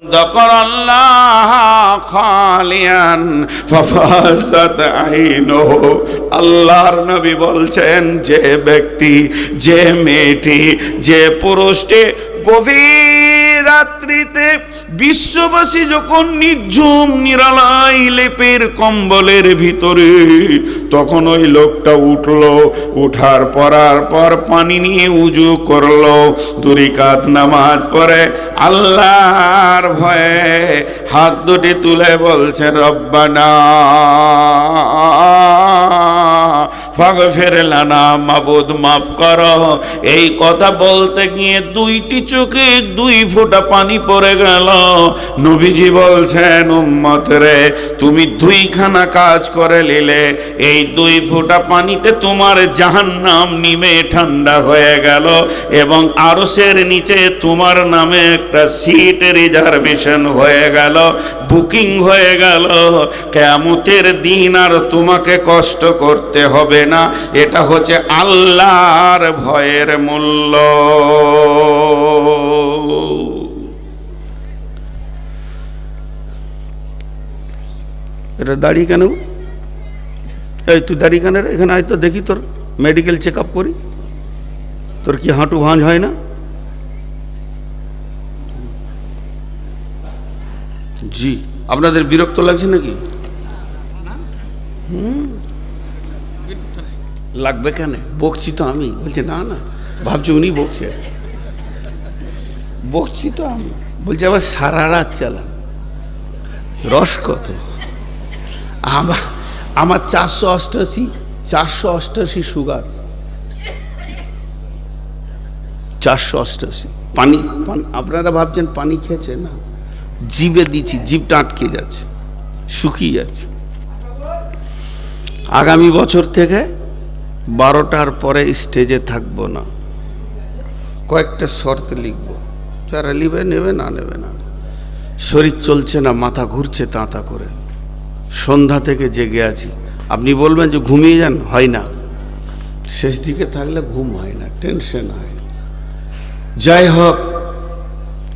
যাকারাল্লাহ খালিয়ান ফাফাযাত আইনুহু। আল্লাহর নবী বলছেন, যে ব্যক্তি, যে মেয়েটি, যে পুরুষটি গভীর রাত্রিতে বিশ্ববাসী যখন নিঝুম নিরালাই লেপের কম্বলের ভিতরে, তখন ওই লোকটা উঠলো, উঠার পর পানি নিয়ে উজু করলো, 2 রাকাত নামাজ পড়ে আল্লাহর ভয়ে হাত দুটি তুলে বলছে, রব্বানা ফাগফির লানা, মাবুদ মাফ করো। এই কথা বলতে গিয়ে 2টি চোখে 2 ফোঁটা পানি পড়ে গেল। নবীজি বলছেন, উম্মত রে, তুমি 2খানা কাজ করে নিলে, এই 2 ফোঁটা পানিতে তোমার জাহান্নাম নিমে ঠান্ডা হয়ে গেল, এবং আরশের নিচে তোমার নামে একটা সিট রিজার্ভেশন হয়ে গেল, বুকিং হয়ে গেল। কিয়ামতের দিন আর তোমাকে কষ্ট করতে হবে না। এটা হচ্ছে আল্লাহর ভয়ের মূল্য। এটা দাড়ি কেন? এই তুই দাড়ি কেন রে? এখানে আয় তো দেখি, তোর মেডিকেল চেক আপ করি। তোর কি হাঁটু ভাঁজ হয় না? জি, আপনাদের বিরক্ত লাগছে নাকি? লাগবে কেন? বকছি তো আমি। বলছে না না, ভাবছি উনি বকছে। বকছি তো আমি। বলছে আবার সারা রাত চালান। রস কত? আমার 488 সুগার। 488। পানি, আপনারা ভাবছেন পানি খেয়েছে? না, জিভে দিচ্ছি, জিভটা আটকে যাচ্ছে, শুকিয়ে যাচ্ছে। আগামী বছর থেকে 12টার পরে স্টেজে থাকবো না। কয়েকটা শর্ত লিখবো, যারা নিবে নেবে, না নেবে না। শরীর চলছে না, মাথা ঘুরছে তাঁতা করে, সন্ধ্যা থেকে জেগে আছি। আপনি বলবেন যে ঘুমিয়ে যান, হয় না। শেষ দিকে থাকলে ঘুম হয় না, টেনশন হয়। যাই হোক,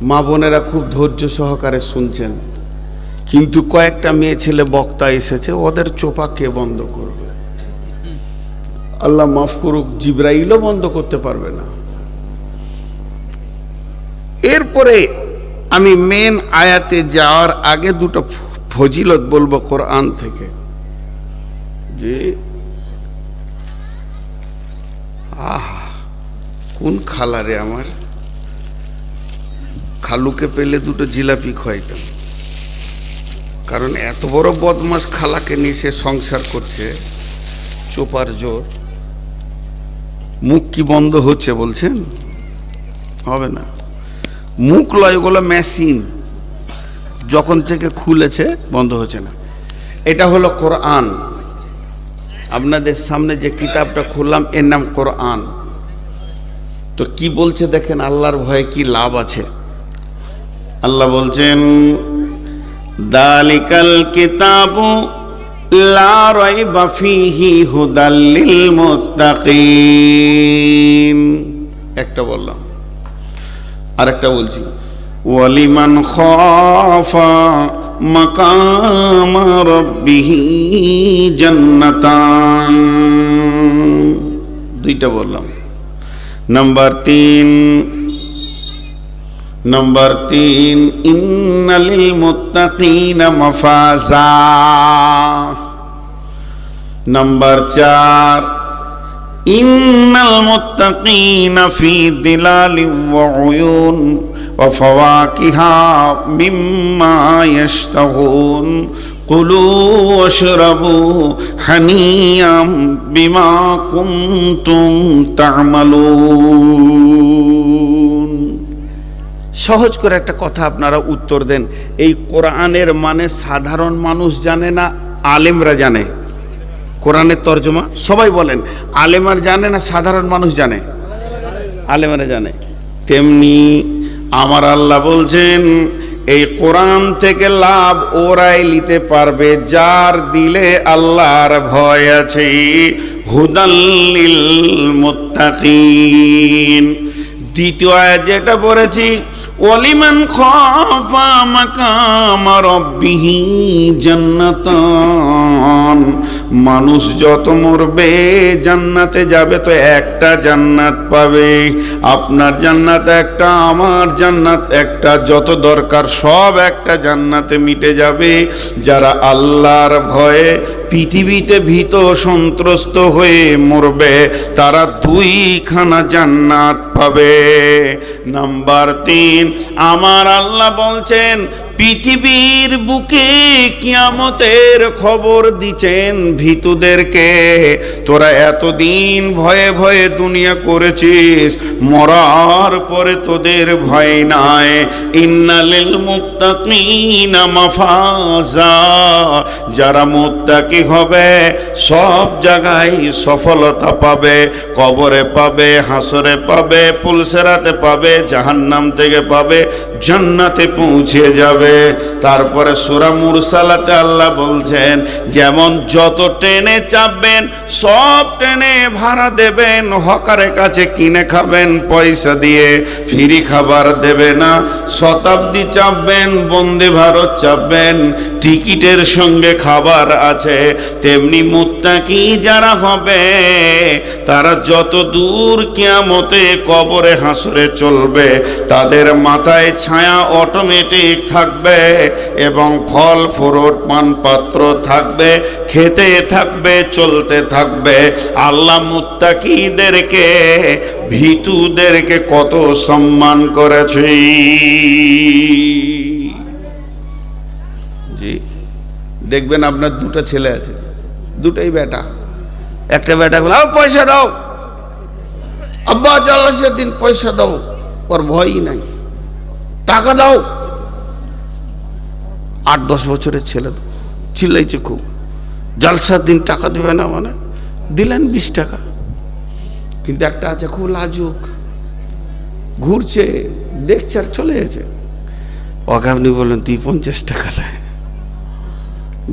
মা বোনেরা খুব ধৈর্য সহকারে শুনছেন, কিন্তু কয়েকটা মেয়ে ছেলে বক্তা এসেছে, ওদের চোপা কে বন্ধ করবে? আল্লাহ মাফ করুক, জিবরাইলও বন্ধ করতে পারবে না। এরপরে আমি মেন আয়াতে যাওয়ার আগে 2টা ফজিলত বলবো কোরআন থেকে। যে কোন খালারে আমার, খালুকে পেলে 2টো জিলাপি খাওয়াইতাম, কারণ এত বড় বদমাস খালাকে নিয়ে সে সংসার করছে, চোপার জোর। মুখ কি বন্ধ হচ্ছে বলছেন? হবে না, মুখ লয়, ওগুলো মেশিন, যখন থেকে খুলেছে বন্ধ হচ্ছে না। এটা হলো কোরআন। আপনাদের সামনে যে কিতাবটা খুললাম, এর নাম কোরআন। তো কি বলছে দেখেন, আল্লাহর ভয়ে কি লাভ আছে। আল্লাহ বলছেন, দালিকাল কিতাবু লা রাইবা ফীহি হুদাল লিল মুত্তাকিন। একটা বললাম, আরেকটা বলছি, ওয়ালিমান খাফা মাকাম রাব্বিহি জান্নাতান। 2টা বললাম। নাম্বার 3 ইন্নালিল মুত্তাকিনা মাফাজা। নাম্বার 4 ইন্নাল মুত্তাকিনা ফি দিলালিন ওয়া উয়ুন ওয়া ফাওয়াকিহা মিম্মা ইয়াশতাহুন কুলু ওয়াশরাবু হানিয়াম বিমা কুনতুম তা'মালুন। সহজ করে একটা কথা আপনারা উত্তর দেন, এই কোরআনের মানে সাধারণ মানুষ জানে না আলেমরা জানে? কোরআনের তর্জমা সবাই বলেন, আলেমরা জানে না সাধারণ মানুষ জানে? আলেমরা জানে। তেমনি আমার আল্লাহ বলছেন, এই কোরআন থেকে লাভ ওরাই নিতে পারবে যার দিলে আল্লাহর ভয় আছে। হুদাল লিল মুত্তাকিন। দ্বিতীয় আয়াত যেটা পড়েছি, ওয়ালিমান খাফা মাকাম রাব্বিহি জান্নাতান, মানুষ যত মরবে জান্নাতে যাবে তো একটা জান্নাত পাবে। আপনার জান্নাত একটা, আমার জান্নাত একটা, যত দরকার সব একটা জান্নাতে মিটে যাবে। যারা আল্লাহর ভয়ে পৃথিবীতে ভীত সন্ত্রস্ত হয়ে মরবে তারা দুইখানা জান্নাত পাবে। নাম্বার 3, আমার আল্লাহ বলছেন পৃথিবীর বুকে কিয়ামতের খবর দিচ্ছেন ভীতুদেরকে, তোরা এতদিন ভয়ে ভয়ে দুনিয়া করেছিস, মরার পরে তোদের ভয় নাই। ইন্নালিল মুত্তাকিনা মাফাজা, যারা মুত্তাকি হবে সব জায়গায় সফলতা পাবে, কবরে পাবে, হাসরে পাবে, পুলসেরাতে পাবে, জাহান্নাম থেকে পাবে, জান্নাতে পৌঁছে যাবে। তারপরে সূরা মুরসালাতে আল্লাহ বলছেন যেমন যত ট্রেনে চাপবেন সব ট্রেনে ভাড়া দেবেন, হকারের কাছে কিনে খাবেন পয়সা দিয়ে, ফ্রি খাবার দেবে না। শতাব্দী চাপবেন, বন্দে ভারত চাপবেন, টিকিটের সঙ্গে খাবার আছে। তেমনি মুত্তাকি যারা হবে তারা যত দূর কিয়ামতে কবরে হাসরে চলবে তাদের মাথায় ছায়া অটোমেটিক থাকবে এবং ফল ফ্রুট পানপাত্র থাকবে, খেতে থাকবে, চলতে থাকবে। আল্লাহ মুত্তাকিদেরকে ভীতুদেরকে কত সম্মান করেছে। জি, দেখবেন আপনার দুটো ছেলে আছে, দুটোই বেটা। একটা বেটা বলে পয়সা দাও, আব্বা জলসার দিন পয়সা দাও, ওর ভয়ই নাই। টাকা দাও, 8-10 বছরের ছেলে চিল্লাইছে খুব, জলসার দিন টাকা দেবে না, মানে দিলেন 20 টাকা। কিন্তু একটা আছে খুব লাজুক, ঘুরছে, দেখছে আর চলে গেছে। ওকে আপনি বললেন তুই 50 টাকা নেয়,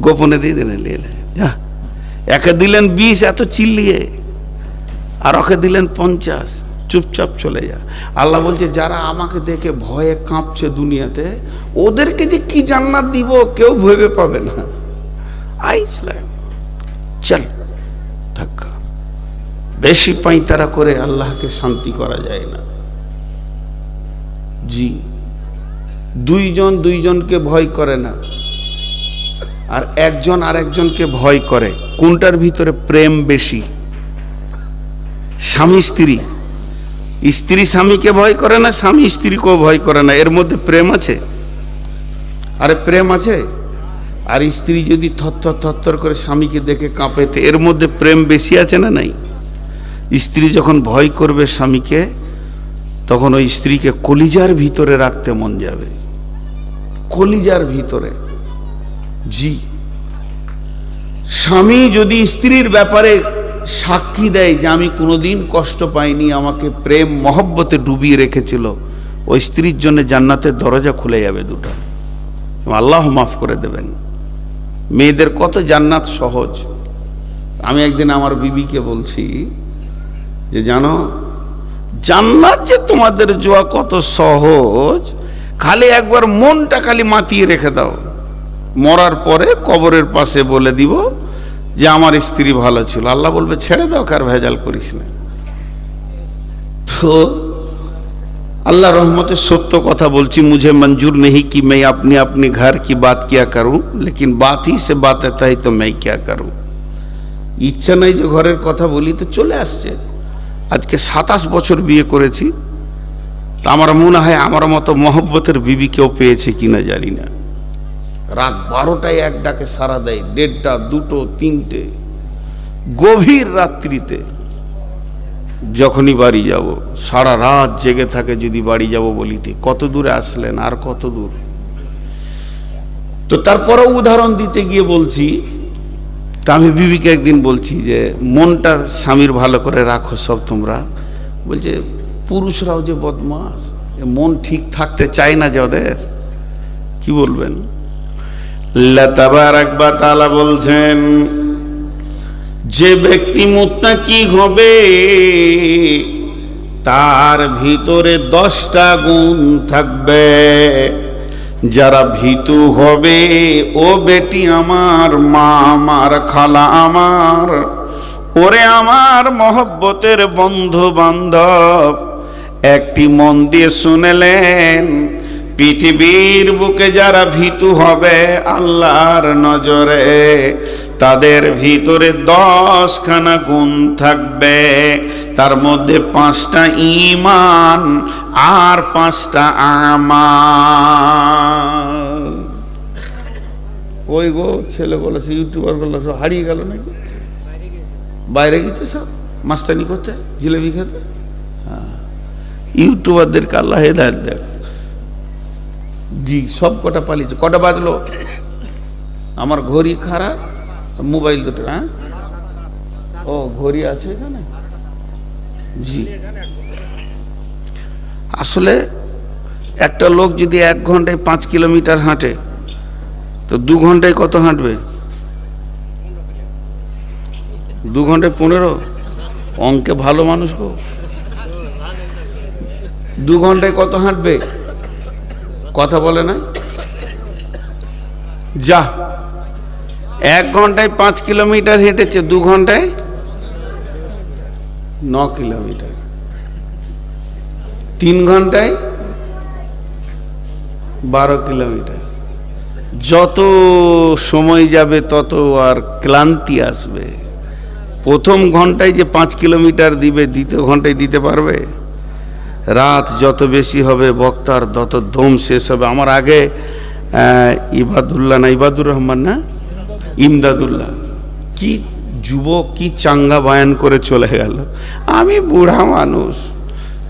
গোপনে দিয়ে দিলেন, নিয়ে যা। একে দিলেন 20 এত চিল্লিয়ে, আর ওকে দিলেন 50, চুপচাপ চলে যা। আল্লাহ বলছে যারা আমাকে দেখে ভয়ে কাঁপছে দুনিয়াতে, ওদেরকে যে কি জান্নাত দিব কেউ ভেবে পাবে না। আইসলাম চল থাক, বেশি পাইতারা করে আল্লাহকে শান্তি করা যায় না। জি, দুইজন দুইজনকে ভয় করে না, আর একজন আরেকজনকে ভয় করে। কোনটার ভিতরে প্রেম বেশি? স্বামী স্ত্রী। স্ত্রী স্বামীকে ভয় করে না, স্বামী স্ত্রীকেও ভয় করে না। এর মধ্যে প্রেম আছে? আরে প্রেম আছে। আর স্ত্রী যদি থরথর থরথর করে স্বামীকে দেখে কাঁপেতে, এর মধ্যে প্রেম বেশি আছে না নাই? স্ত্রী যখন ভয় করবে স্বামীকে, তখন ওই স্ত্রীকে কলিজার ভিতরে রাখতে মন যাবে, কলিজার ভিতরে। জি, স্বামী যদি স্ত্রীর ব্যাপারে সাক্ষী দেয় যে আমি কোনোদিন কষ্ট পাইনি, আমাকে প্রেম মহব্বতে ডুবিয়ে রেখেছিল, ওই স্ত্রীর জন্য জান্নাতের দরজা খুলে যাবে দুটো, আল্লাহ মাফ করে দেবেন। মেয়েদের কত জান্নাত সহজ। আমি একদিন আমার বিবিকে বলছি যে জানো জান্নাত যে তোমাদের যাওয়া কত সহজ, খালি একবার মনটা খালি মাতিয়ে রেখে দাও, মরার পরে কবরের পাশে বলে দিব যে আমার স্ত্রী ভালো ছিল। আল্লাহ বলবে ছেড়ে দাও, কার ভেজাল করিস না। তো अल्लाह रहमत सत्य कथा बोलची, मुझे मंजूर नहीं कि मैं अपने अपने घर की बात क्या करूं, लेकिन बात ही से बात आता है तो मैं क्या करूं। इच्छा नहीं जो घरेर कथा बोली तो चले आसছে। আজকে 27 বছর বিয়ে করেছি, তো আমার মনে হয় আমার মতো মহব্বতের বিবি কেউ পেয়েছে কিনা জানি না। রাত 12টায় এক ডাকে সারা দেয়, 1:30, 2টো, 3টে, গভীর রাত্রিতে যখনই বাড়ি যাব, সারা রাত জেগে থাকে যদি বাড়ি যাব বলিতে। কত দূরে আসলেন, আর কত দূর। তো তারপরেও উদাহরণ দিতে গিয়ে বলছি, তা আমি বিবিকে একদিন বলছি যে মনটা স্বামীর ভালো করে রাখো সব তোমরা। বলছে পুরুষরাও যে বদমাস, মন ঠিক থাকতে চায় না যে ওদের। কি বলবেন? আল্লাহ তাবারাক ওয়া তাআলা বলছেন যে ব্যক্তি মুত্তাকি হবে তার ভিতরে 10টা গুণ থাকবে। যারা ভীতু হবে, ও বেটি আমার, মা আমার, খালা আমার, ওরে আমার মহব্বতের বন্ধু বান্ধব, একটি মন দিয়ে শুনেলেন, পৃথিবীর বুকে যারা ভীতু হবে আল্লাহর নজরে, তাদের ভিতরে 10খানা গুণ থাকবে। তার মধ্যে 5টা ঈমান আর 5টা আমাল। ওই গো ছেলে বলেছে, ইউটিউবার গুলো সব হারিয়ে গেল নাকি, বাইরে গেছে সব মাস্তানি করতে, জিলেবি খেতে। ইউটিউবারদেরকে আল্লাহ হেদায়েত দেয়। জি, সব কটা পালিয়েছে। কটা বাজলো? আমার ঘড়ি খারাপ, মোবাইল দুটো। হ্যাঁ, ও ঘড়ি আছে এখানে। জি, আসলে একটা লোক যদি 1 ঘন্টায় 5 কিলোমিটার হাঁটে, তো 2 ঘন্টায় কত হাঁটবে? 2 ঘন্টায় 15। অঙ্কে ভালো মানুষ গো। 2 ঘন্টায় কত হাঁটবে? কথা বলে না। যা, 1 ঘন্টায় 5 কিলোমিটার হেঁটেছে, 2 ঘন্টায় 9 কিলোমিটার, 3 ঘন্টায় 12 কিলোমিটার। যত সময় যাবে তত আর ক্লান্তি আসবে। প্রথম ঘন্টায় যে 5 কিলোমিটার দিবে, দ্বিতীয় ঘন্টায় দিতে পারবে? রাত যত বেশি হবে বক্তার তত দম শেষ হবে। আমার আগে ইবাদুল্লাহ না ইবাদুর রহমান না ইমদাদুল্লাহ, কি যুবক, কি চাঙ্গা বয়ান করে চলে গেল। আমি বুড়া মানুষ,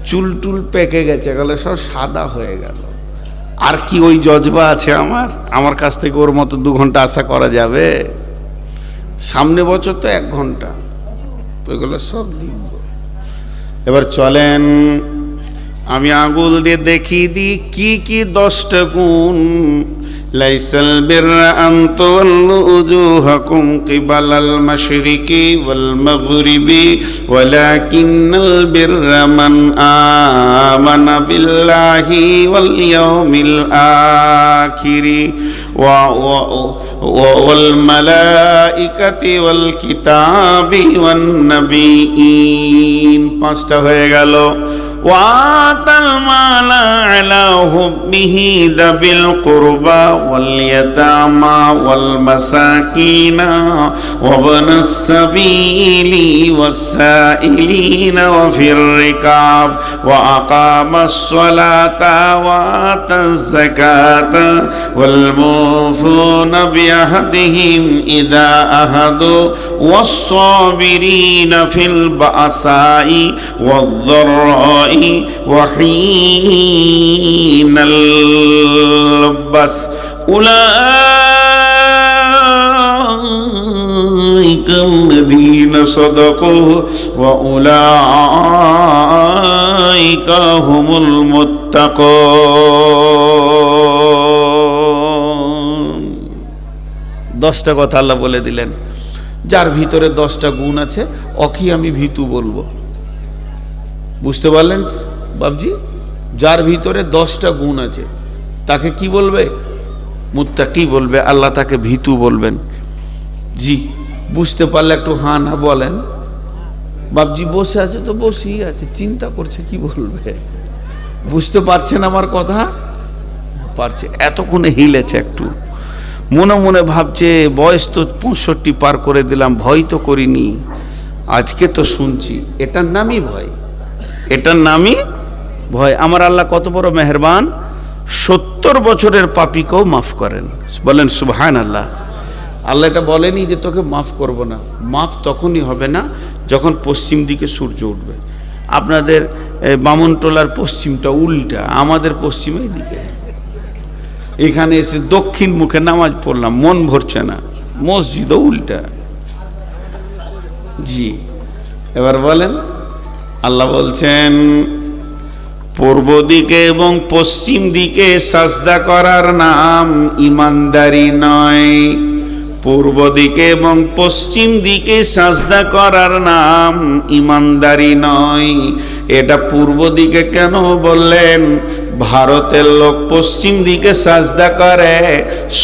চুল টুল পেকে গেছে, গেলে সব সাদা হয়ে গেল। আর কি ওই জজবা আছে আমার কাছ থেকে ওর মতো 2 ঘন্টা আশা করা যাবে? সামনে বছর তো 1 ঘন্টা, ওইগুলো সব দিব। এবার চলেন আমি আঙ্গুল দিয়ে দেখিয়ে দিই কি কি 10টা গুণ। লাইসাল বিররা আন তুওয়াল্লু উজুহাকুম কিবালাল মাশরিকি ওয়াল মাগরিবি ওয়ালাকিন্নাল বিররা মান আমানা বিল্লাহি ওয়াল ইয়াউমিল আখিরি ওয়াল মালাইকাতি ওয়াল কিতাবি ওয়ান নাবিয়িন। 5টা হয়ে গেল। وآتى المال على حبه ذوي القربى واليتامى والمساكين وابن السبيل والسائلين وفي الركاب وأقام الصلاة وآتى الزكاة والموفون بعهدهم إذا عاهدوا والصابرين في البأساء والضراء وحين البأس أولئك الذين صدقوا وأولئك هم المتقون। 10টা কথা আল্লাহ বলে দিলেন। যার ভিতরে 10টা গুণ আছে, ওকে আমি ভীতু বলবো। বুঝতে পারলেন বাবজি? যার ভিতরে 10টা গুণ আছে তাকে কি বলবে? মুত্তাকি বলবে। আল্লাহ তাকে ভীতু বলবেন। জি, বুঝতে পারলে একটু হা না বলেন। বাবজি বসে আছে তো বসেই আছে, চিন্তা করছে কি বলবে। বুঝতে পারছেন আমার কথা? পারছে। এতক্ষণে হিলেছে একটু, মনে মনে ভাবছে বয়স তো 65 পার করে দিলাম, ভয় তো করিনি, আজকে তো শুনছি। এটার নামই ভয়, এটার নামই ভয়। আমার আল্লাহ কত বড় মেহেরবান, 70 বছরের পাপীকেও মাফ করেন। বলেন সুবহানাল্লাহ। আল্লাহ এটা বলেনি যে তোকে মাফ করব না। মাফ তখনই হবে না যখন পশ্চিম দিকে সূর্য উঠবে। আপনাদের বামনটোলার পশ্চিমটা উল্টা, আমাদের পশ্চিমের দিকে। এখানে এসে দক্ষিণ মুখে নামাজ পড়লাম, মন ভরছে না, মসজিদও উল্টা। জি, এবার বলেন। আল্লাহ বলছেন পূর্ব দিকে এবং পশ্চিম দিকে সাজদা করার নাম ইমানদারি নয়। পূর্ব দিকে এবং পশ্চিম দিকে সাজদা করার নাম ইমানদারি নয়। এটা পূর্ব দিকে কেন বললেন? ভারতের লোক পশ্চিম দিকে সাজদা করে,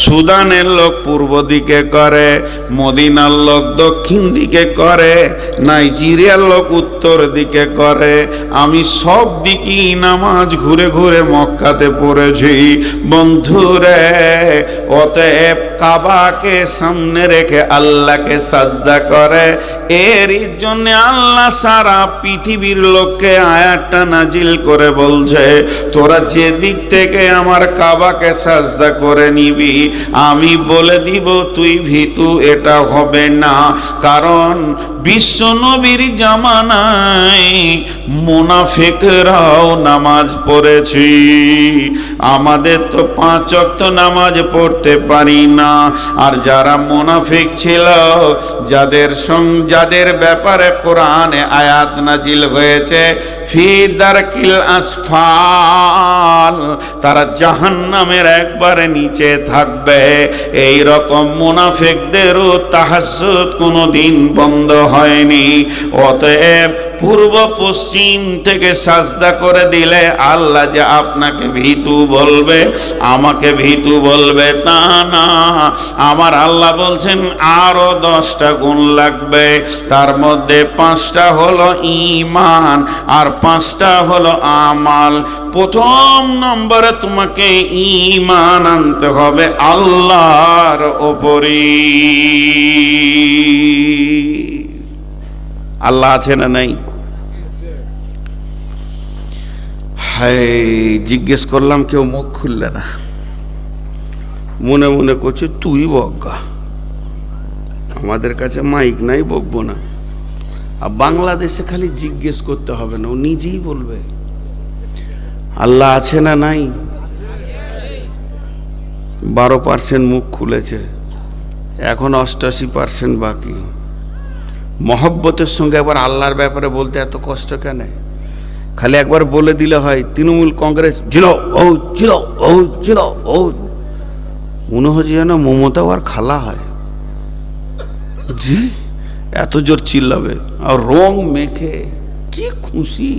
সুদানের লোক পূর্ব দিকে করে, মদিনার লোক দক্ষিণ দিকে করে, নাইজেরিয়ার লোক উত্তর দিকে করে। আমি সব দিকেই নামাজ ঘুরে ঘুরে মক্কাতে পড়েছি বন্ধুরে। অতএব কাবাকে সামনে রেখে আল্লাহকে সাজদা করে। এর জন্য আল্লাহ সারা পৃথিবীর লোককে আয়াতটা নাজিল করে বলছে, তোরা যে দিক থেকে আমার কাবাকে সাজদা করে নিবি, আমি বলে দিব তুই ভীতু, এটা হবে না। কারণ বিশ্ব নবীর জামানায় মুনাফিকরাও নামাজ পড়েছি। আমাদের তো 5 ওয়াক্ত নামাজ পড়তে পারি না। আর যারা মুনাফিক ছিল, যাদের ব্যাপারে কোরআনে আয়াত নাজিল হয়েছে ফি দারকিল আসফাল, তারা জাহান্নামের একবারে নিচে থাকবে। এই রকম মুনাফিকদেরও তাহাজ্জুদ কোনোদিন বন্ধ হয়নি। অতএব পূর্ব পশ্চিম থেকে সাজদা করে দিলে আল্লাহ যে আপনাকে ভীতু বলবে, আমাকে ভীতু বলবে তা না। আমার আল্লাহ বলছেন আরো 10টা গুণ লাগবে। তার মধ্যে 5টা হলো ঈমান আর 5টা হলো আমাল। প্রথম নম্বরে তোমাকে ঈমান আনতে হবে আল্লাহর ওপরে। আল্লাহ আছে না নাই? হায়, জিজ্ঞেস করলাম, কেউ মুখ খুললে না। মনে মনে করছে তুই বজ্ঞা, আমাদের কাছে মাইক নাই, বকবো না। আর বাংলাদেশে খালি জিজ্ঞেস করতে হবে না, ও নিজেই বলবে আল্লাহ আছে না নাই। 12% মুখ খুলেছে, এখন 88% বাকি। মহব্বতের সঙ্গে একবার আল্লাহর ব্যাপারে বলতে এত কষ্ট কেন? খালি একবার বলে দিলে হয় তৃণমূল কংগ্রেস জিলো ও জিলো ও জিলো ও, মনে হচ্ছে যেন মমতাও আর খালা হয়। জি, এত জোর চিল্লাবে আর রং মেখে কি খুশি,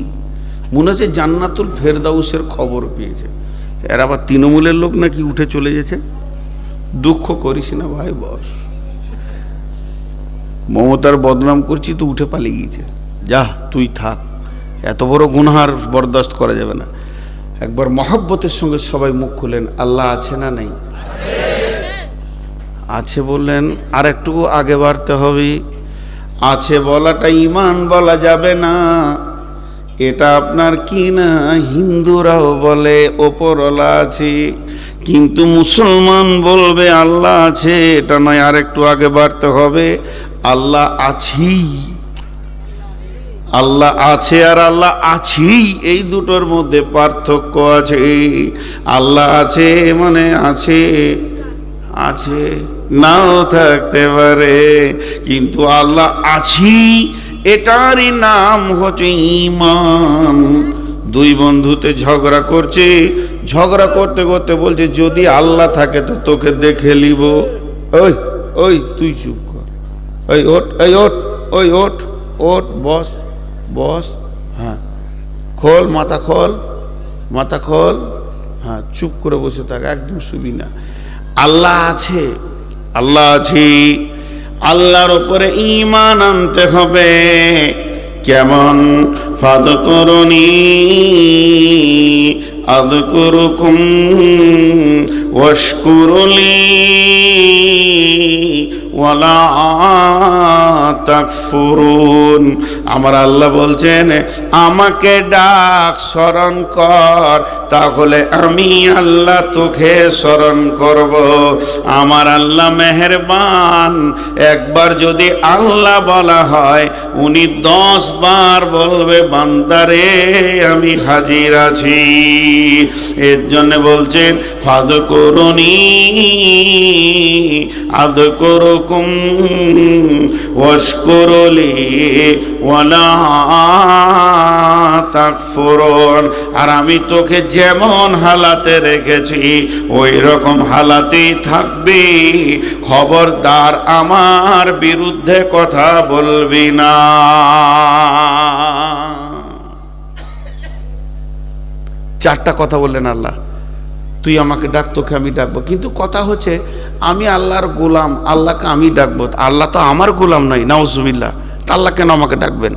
মনে হচ্ছে জান্নাতুল ফেরদাউসের খবর পেয়েছে। এর আবার তৃণমূলের লোক নাকি উঠে চলে গেছে। দুঃখ করিস না ভাই, বস। মমতার বদনাম করছি তো উঠে পালিয়ে গিয়েছে, যা তুই থাক, এত বড় গুনহার বরদাস্ত করা যাবে না। একবার মহব্বতের সঙ্গে সবাই মুখ খুলেন, আল্লাহ আছে না নাই? আছে বললেন, আর একটু আগে বাড়তে হবে। আছে বলাটা ঈমান বলা যাবে না, এটা আপনার কি না হিন্দুরাও বলে ওপরওয়ালা আছে, কিন্তু মুসলমান বলবে আল্লাহ আছে, এটা নয়। আর একটু আগে বাড়তে হবে, আল্লাহ আছি। আল্লাহ আছে আর আল্লাহ আছি, এই দুটোর মধ্যে পার্থক্য আছে। আল্লাহ আছে মানে আছে, আছে নাও থাকতে পারে, কিন্তু আল্লাহ আছি এটারই নাম হচ্ছে ঈমান। দুই বন্ধুতে ঝগড়া করছে, ঝগড়া করতে করতে বলছে যদি আল্লাহ থাকে তো তোকে দেখে নিব। ওই ওই তুই চুপ কর, ওই ওঠ, এই ওঠ, ওই ওঠ, ওঠ, বস বস, হ্যাঁ খোল মাথা, খোল মাথা, খোল, হ্যাঁ চুপ করে বসে থাক, একদম শুবি না। আল্লাহ আছে, আল্লাহ আছে, আল্লাহর উপরে ঈমান আনতে হবে। কেমন? ফাযকুরুনি আযকুরুকুম ওয়াশকুরুলি ওয়ালা তাকফুরুন। আমার আল্লাহ বলছেন আমাকে ডাক, স্মরণ কর, তাহলে আমি আল্লাহ তোকে স্মরণ করব। আমার আল্লাহ মেহেরবান, একবার যদি আল্লাহ বলা হয় উনি 10 বার বলবে বান্দারে আমি হাজির আছি। এর জন্য বলছেন ফাযকুরুনি আযকুরুকুম আখলুকুকুম ওয়াশকুরুলি ওয়ালা তাকফুরুন। আর আমি তোকে যেমন হালাতে রেখেছি ওই রকম হালাতেই থাকবি, খবরদার আমার বিরুদ্ধে কথা বলবি না। চারটা কথা বললেন আল্লাহ, তুই আমাকে ডাক, তোকে আমি ডাকবো। কিন্তু কথা হচ্ছে আমি আল্লাহর গোলাম, আল্লাহকে আমি ডাকবো, আল্লাহ তো আমার গোলাম নয়, নাউজুবিল্লাহ, তা আল্লাহ কেন আমাকে ডাকবেন?